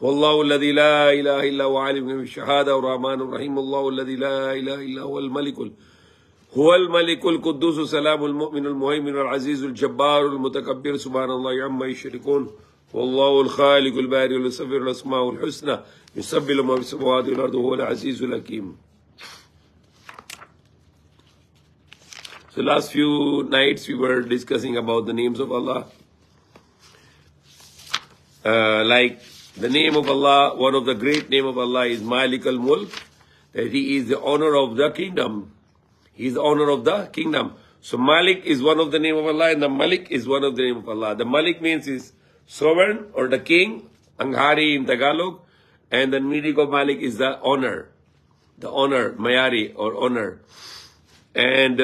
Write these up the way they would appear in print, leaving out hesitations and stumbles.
والله الذي لا إله إلا هو عالم الغيب والشهادة الرحمن الرحيم الله الذي لا إله إلا هو هو الملك القدوس السلام المؤمن المهيمن العزيز الجبار المتكبر سبحان الله عما يشركون والله الخالق البارئ المصور الأسماء الحسنى يسبح له ما في السماوات والأرض وهو العزيز الحكيم. So last few nights we were discussing about the names of Allah. Like the name of Allah, one of the great name of Allah is Malik al-Mulk, that He is the owner of the kingdom. He is the owner of the kingdom. So Malik is one of the name of Allah and the Malik is one of the name of Allah. The Malik means is sovereign or the king, Anghari in Tagalog, and the meaning of Malik is the honor, Mayari or honor. And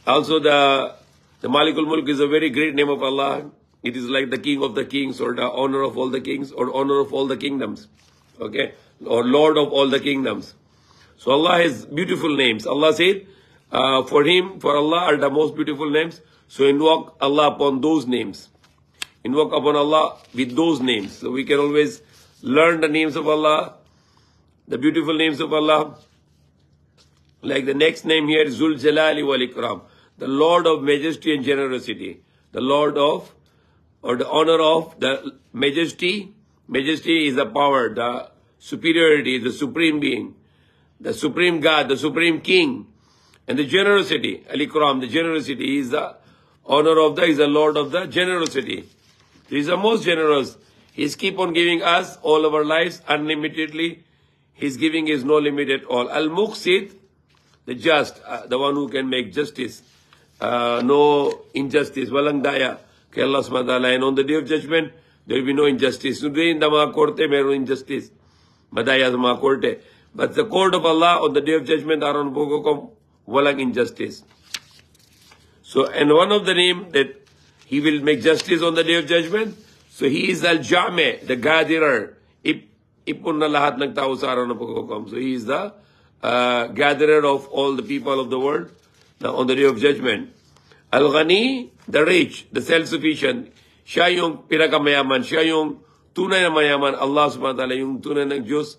also the Malikul Mulk is a very great name of Allah. It is like the king of the kings or the honor of all the kings or honor of all the kingdoms. Okay? Or Lord of all the kingdoms. So Allah has beautiful names. Allah said, for Allah are the most beautiful names. So invoke Allah upon those names. Invoke upon Allah with those names. So we can always learn the names of Allah, the beautiful names of Allah. Like the next name here is Zul Jalali wal Ikram, the Lord of majesty and generosity. The Lord of, or the honor of, the majesty. Majesty is the power, the superiority, the supreme being, the supreme God, the supreme king. And the generosity, Al-Ikram, the generosity, is the honor of the, is the Lord of the generosity. He is the most generous. He's keep on giving us all our lives unlimitedly. His giving is no limit at all. Al-Muqsit, the just, the one who can make justice, no injustice. Walang daya, kay Allah subhanahu wa ta'ala. And on the day of judgment, there will be no injustice. Today in the mga korte, meron injustice. Madaya sa mga korte. But the court of Allah on the day of judgment, aron pokokom, walang injustice. So, and one of the name that He will make justice on the day of judgment. So He is Al-Jame, the gatherer. Ipon na lahat ng tao sa araw na pagkukom. So He is the gatherer of all the people of the world on the day of judgment. Al-Ghani, the rich, the self-sufficient. Siya yung pinakamayaman. Siya yung tunay na mayaman. Allah subhanahu wa ta'ala, yung tunay ng Diyos.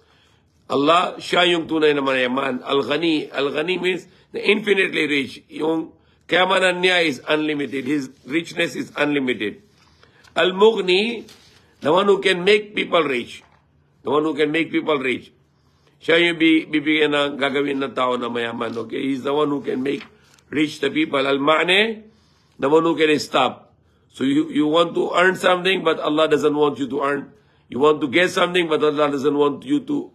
Allah, siya yung tunay na mayaman. Al-Ghani. Al-Ghani means the infinitely rich. Yung kayamanan niya is unlimited. His richness is unlimited. Al-Mughni, the one who can make people rich. The one who can make people rich. Siya yung bibigyan ng gagawin ng tao na mayaman. Okay? He's the one who can make rich the people. Al-Ma'ne, the one who can stop. So you want to earn something, but Allah doesn't want you to earn. You want to get something, but Allah doesn't want you to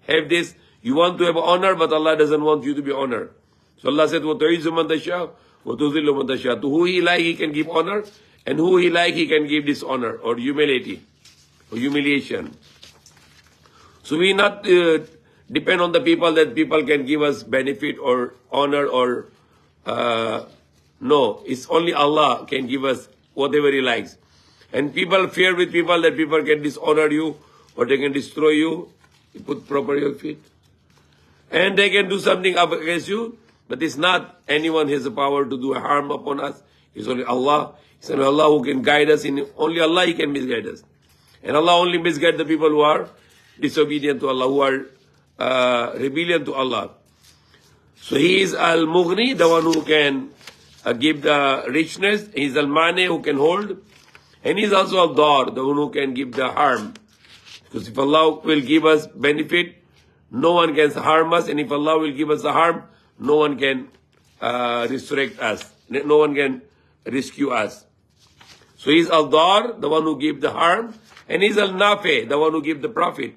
have this. You want to have honor, but Allah doesn't want you to be honored. So Allah said, وَتُعِزُّ مَنْ تَشَاءُ وَتُذِلُّ مَنْ تَشَاءُ. To who He like, He can give honor, and who He like, He can give dishonor, or humility, or humiliation. So we not depend on the people that people can give us benefit or honor or no. It's only Allah can give us whatever He likes. And people fear with people that people can dishonor you or they can destroy you. You put proper your feet. And they can do something up against you, but it's not anyone has the power to do harm upon us. It's only Allah. It's only Allah who can guide us. Only Allah He can misguide us. And Allah only misguide the people who are disobedient to Allah, who are rebellion to Allah. So He is Al-Mughni, the one who can give the richness. He is Al-Mane, who can hold. And He is also Al-Dar, the one who can give the harm. Because if Allah will give us benefit, no one can harm us. And if Allah will give us the harm, no one can resurrect us. No one can rescue us. So He is Al-Dar, the one who gives the harm. And He is Al-Nafi, the one who gives the profit.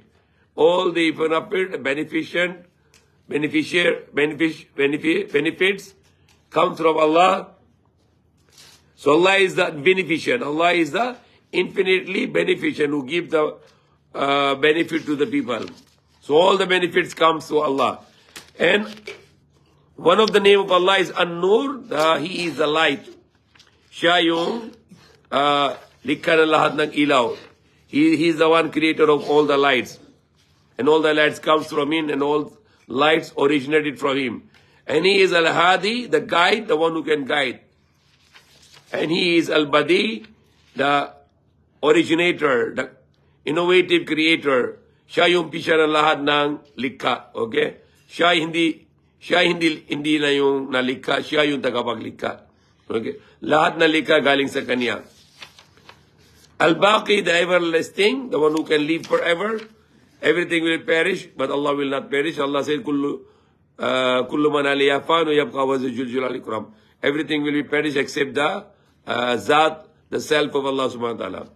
All the benefits come from Allah. So Allah is the beneficent. Allah is the infinitely beneficent who gives the benefit to the people. So all the benefits come to Allah. And one of the name of Allah is An-Nur. He is the light. Siya yung likha ng lahat ng ilaw. He is the one creator of all the lights. And all the lights comes from Him, and all lights originated from Him. And He is Al-Hadi, the guide, the one who can guide. And He is Al-Badi, the originator, the innovative creator. Siya yung umpisa ng lahat ng likha. Okay? Hindi na yung nalikha, siya yung tagapaglikha. Okay? Lahat na likha galing sa kanya. Al-Baqi, the everlasting, the one who can live forever. Everything will perish, but Allah will not perish. Allah said, kullu man aliyha fan wa yabqa wajhu jalali ikram. Everything will be perished except the Zat, the self of Allah subhanahu wa ta'ala.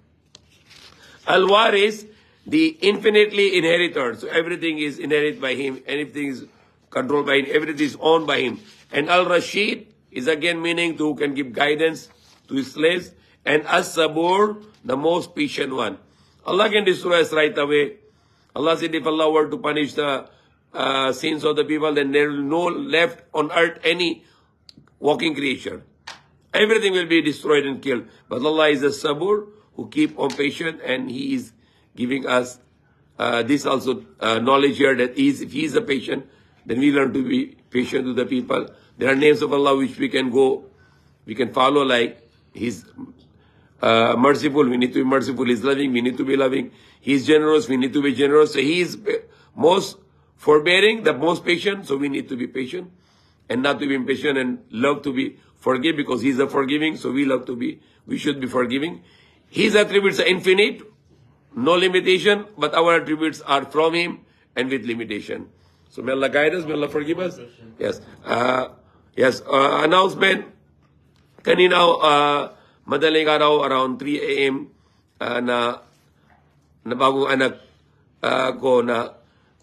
Al-Waris, the infinitely inheritor. So everything is inherited by him. Anything is controlled by him. Everything is owned by him. And Al-Rashid is again meaning to who can give guidance to his slaves. And As-Sabur, the most patient one. Allah can destroy us right away. Allah said if Allah were to punish the sins of the people, then there will no left on earth any walking creature. Everything will be destroyed and killed. But Allah is a Sabur who keep on patient, and He is giving us this also knowledge here that if He is a patient, then we learn to be patient to the people. There are names of Allah which we can follow, like He's merciful, we need to be merciful. He's loving, we need to be loving. He's generous, we need to be generous. So He is most forbearing, the most patient, so we need to be patient and not to be impatient, and love to be forgive because He's a forgiving, so we should be forgiving. His attributes are infinite, no limitation, but our attributes are from Him and with limitation. So may Allah guide us, may Allah forgive us. Yes. Announcement. Kanina, madaling araw, around 3 a.m., na bagong anak ko na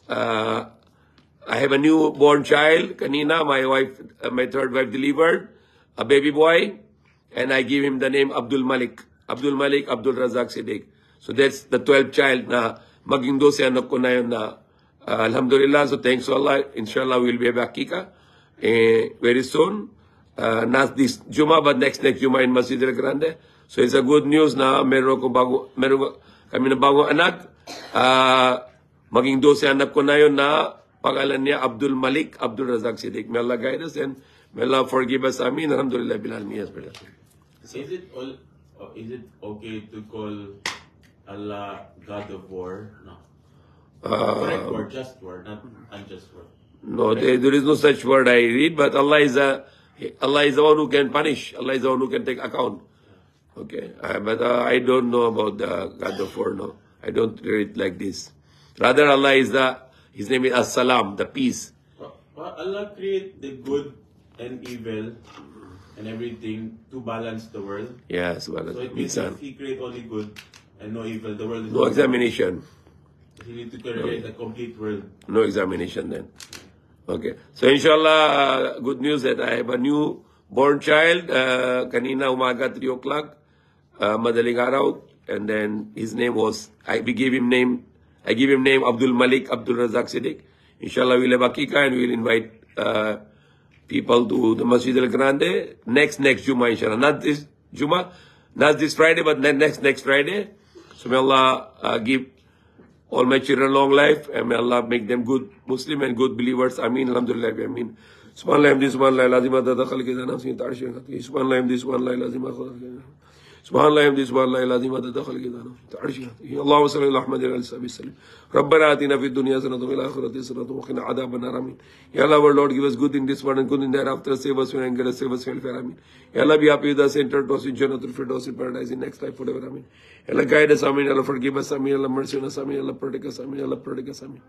I have a newborn child. Kanina, my third wife delivered a baby boy, and I give him the name Abdul Malik Abdul Razak Siddiq. So that's the 12th child na maging 12 anak ko na yun na alhamdulillah. So thanks to Allah. Inshallah, we'll be back Kika very soon. Not this Juma, but next Juma in Masjid Al Grande. So it's a good news na meron kami na bagong anak. Maging 12 anak ko na yun na pangalan niya Abdul Malik Abdul Razak Siddiq. May Allah guide us and may Allah forgive us. Amin. Alhamdulillah. Is it okay to call Allah God of War? No. Correct word, just word, not unjust word. No, there is no such word I read, but Allah is the one who can punish. Allah is the one who can take account. Okay, but I don't know about the God of War. No, I don't read it like this. Rather, Allah is His name is As-Salam, the peace. Well, Allah create the good and evil and everything to balance the world. Yes, well, so it means if He create only good and no evil, the world is no examination. He need to create a complete world. No examination then. Okay. So inshallah, good news that I have a newborn child. Kanina umaga 3 o'clock, madaling araw, and then his name was I give him name Abdul Malik Abdul Razak Siddiq. Inshallah, we'll have a kika and we'll invite people to the Masjid Al Grande next Juma, inshallah. Not this Juma, not this Friday, but next Friday. So may Allah give all my children long life, and may Allah make them good Muslim and good believers. Ameen. Alhamdulillah. Ameen. Subhanallah, subhanallah, lazim adada khalqi dana sin tarshi khatki. Subhanallah, subhanallah, lazim adada. Subhanallah, subhanallah, lazim adada khalqi dana tarshi khatki. Allahumma salli ala Muhammad wa ala alihi wa sallam. Rabbana atina fid dunya hasanatan wa fil akhirati hasanatan wa qina adhaban nar. Ameen. Ya Allah, our Lord, give us good in this world and good in thereafter. Save us from anger, save us from hellfire. Ameen. Ya Allah, be happy with us, enter us in Jannatul Firdaus in paradise in next life forever. Ameen. Allah guide us, Ameen. Allah forgive us, Ameen. Allah mercy on us, Ameen. Allah protect us, Ameen. Allah protect us, Ameen.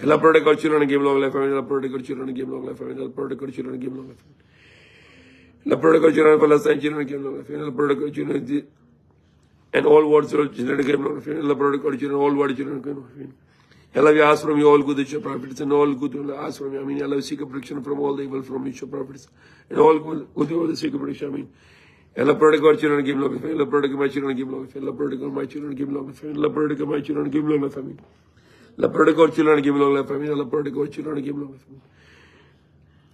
Allah protect our children and give long life, Ameen. Allah protect our children and give long life, Ameen. Allah protect our children and give long life, Ameen. Allah protect our children, Palestine children and give long life, Ameen. Allah protect our children and all world children and give long life, Ameen. Allah protect our children, all world children and give long life, Ameen. Allah, we ask from you all good your prophets and all good will ask from you, Ameen. Allah, we seek a protection from all the evil from your prophets and all good will seek a protection, Ameen. Allah protect our children and give long life. Allah protect my children and give long life. Allah protect my children and give long life. Allah protect my children and give long life. Ameen. Allah protect our children and give long life. Ameen. Allah protect our children and give long life.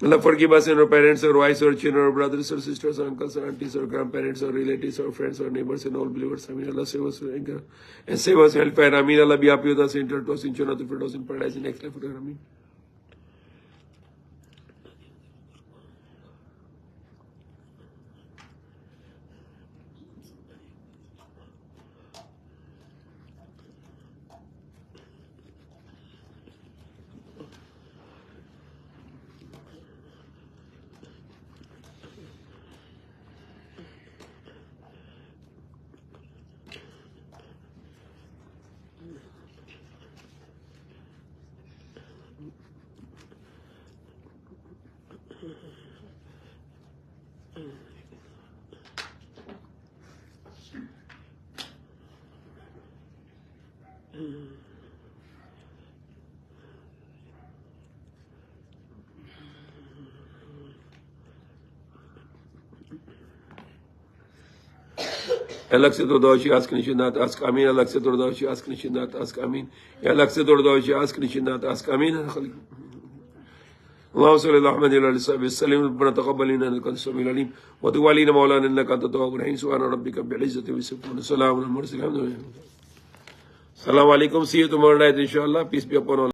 Allah forgive us and our parents, our wives, our children, our brothers, our sisters, our uncles, our aunties, our grandparents, our relatives, our friends, our neighbors, and all believers. Ameen. Allah save us from anger and save us from hellfire. Ameen. Allah be happy with us, enter to us in Jannatul Firdaus in paradise in next life forever. Ameen. Ya Allah accept our dua, she ask and she should not ask. Amin. Allah accept our dua, she ask and she should not ask. Amin. Ya Allah accept our dua, she ask and she should not ask. Amin. اللهم صل على محمد وعلى اله وصحبه وسلم. ربنا تقبل منا انك انت السميع العليم وتب علينا مولانا انك انت التواب الرحيم. سبحان ربك رب العزه عما يصفون وسلام على المرسلين. الحمد لله. Assalamu alaikum. See you tomorrow night, inshallah. Peace be upon all.